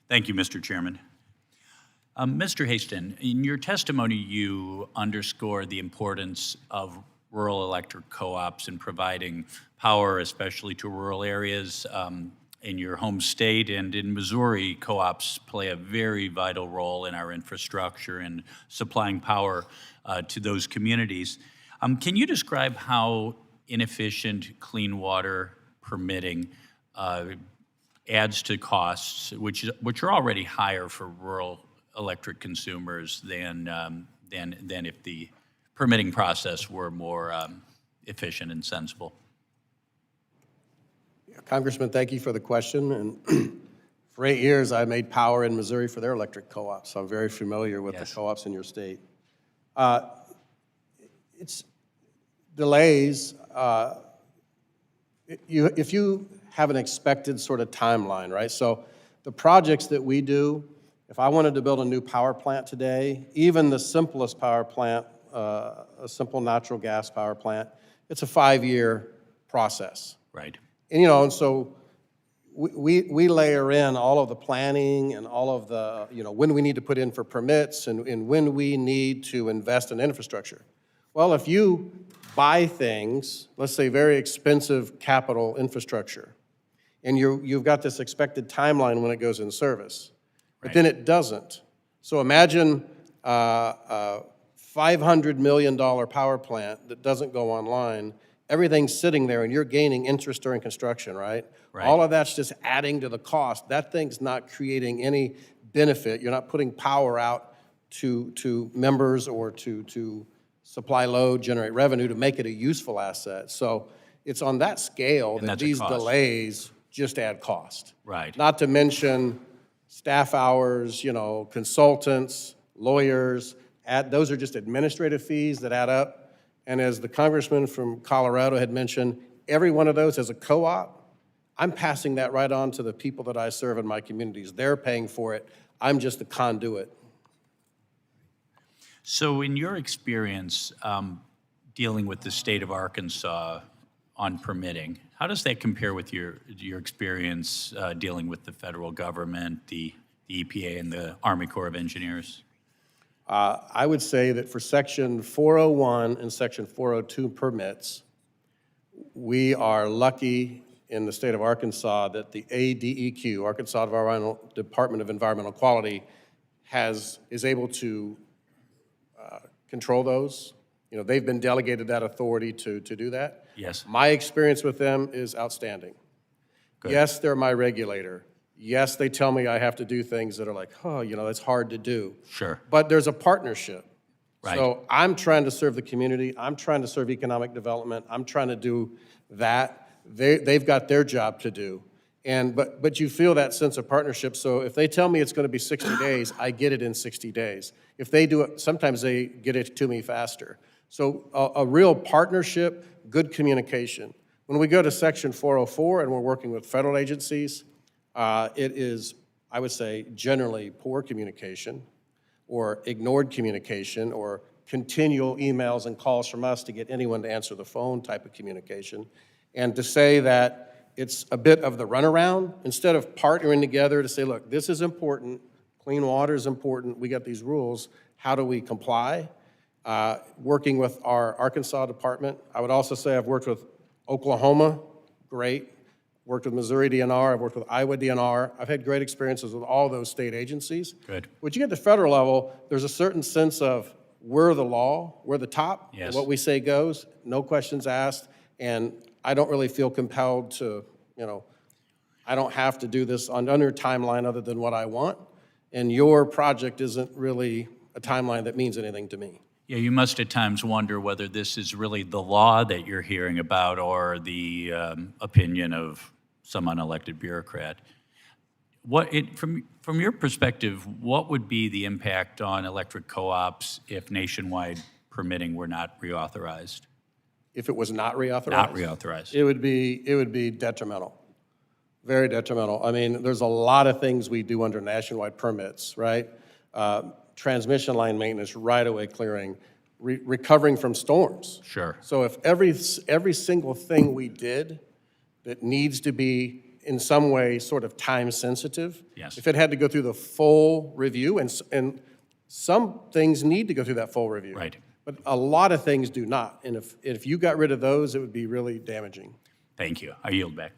Thank you, Mr. Chairman. Mr. Haston, in your testimony, you underscored the importance of rural electric co-ops in providing power, especially to rural areas. In your home state and in Missouri, co-ops play a very vital role in our infrastructure and supplying power to those communities. Can you describe how inefficient clean water permitting adds to costs, which are already higher for rural electric consumers than if the permitting process were more efficient and sensible? Congressman, thank you for the question. And for 8 years, I made power in Missouri for their electric co-ops, so I'm very familiar with the co-ops in your state. It's delays. If you have an expected sort of timeline, right? So the projects that we do, if I wanted to build a new power plant today, even the simplest power plant, a simple natural gas power plant, it's a 5-year process. Right. And, and so we layer in all of the planning and all of the, when we need to put in for permits and when we need to invest in infrastructure. Well, if you buy things, let's say very expensive capital infrastructure, and you've got this expected timeline when it goes in service, but then it doesn't. So imagine a $500 million power plant that doesn't go online. Everything's sitting there and you're gaining interest during construction, right? All of that's just adding to the cost. That thing's not creating any benefit. You're not putting power out to members or to supply load, generate revenue to make it a useful asset. So it's on that scale that these delays just add cost. Right. Not to mention staff hours, consultants, lawyers, those are just administrative fees that add up. And as the congressman from Colorado had mentioned, every one of those as a co-op, I'm passing that right on to the people that I serve in my communities. They're paying for it. I'm just the conduit. So in your experience dealing with the state of Arkansas on permitting, how does that compare with your experience dealing with the federal government, the EPA, and the Army Corps of Engineers? I would say that for Section 401 and Section 402 permits, we are lucky in the state of Arkansas that the ADEQ, Arkansas Department of Environmental Quality, is able to control those. They've been delegated that authority to do that. Yes. My experience with them is outstanding. Good. Yes, they're my regulator. Yes, they tell me I have to do things that are like, that's hard to do. Sure. But there's a partnership. Right. So I'm trying to serve the community. I'm trying to serve economic development. I'm trying to do that. They've got their job to do. But you feel that sense of partnership. So if they tell me it's going to be 60 days, I get it in 60 days. If they do it, sometimes they get it to me faster. So a real partnership, good communication. When we go to Section 404 and we're working with federal agencies, it is, I would say, generally poor communication or ignored communication or continual emails and calls from us to get anyone to answer the phone type of communication. And to say that it's a bit of the runaround, instead of partnering together to say, look, this is important, clean water is important, we got these rules, how do we comply? Working with our Arkansas department. I would also say I've worked with Oklahoma, great. Worked with Missouri DNR, I've worked with Iowa DNR. I've had great experiences with all those state agencies. Good. When you get to federal level, there's a certain sense of we're the law, we're the top, yes. And what we say goes, no questions asked, and I don't really feel compelled to, I don't have to do this under timeline other than what I want, and your project isn't really a timeline that means anything to me. Yeah, you must at times wonder whether this is really the law that you're hearing about or the opinion of some unelected bureaucrat. From your perspective, what would be the impact on electric co-ops if nationwide permitting were not reauthorized? If it was not reauthorized? Not reauthorized. It would be detrimental, very detrimental. I mean, there's a lot of things we do under nationwide permits, right? Transmission line maintenance, right-of-way clearing, recovering from storms. Sure. So if every single thing we did that needs to be in some way sort of time sensitive. Yes. If it had to go through the full review, and some things need to go through that full review. Right. But a lot of things do not. And if you got rid of those, it would be really damaging. Thank you. I yield back.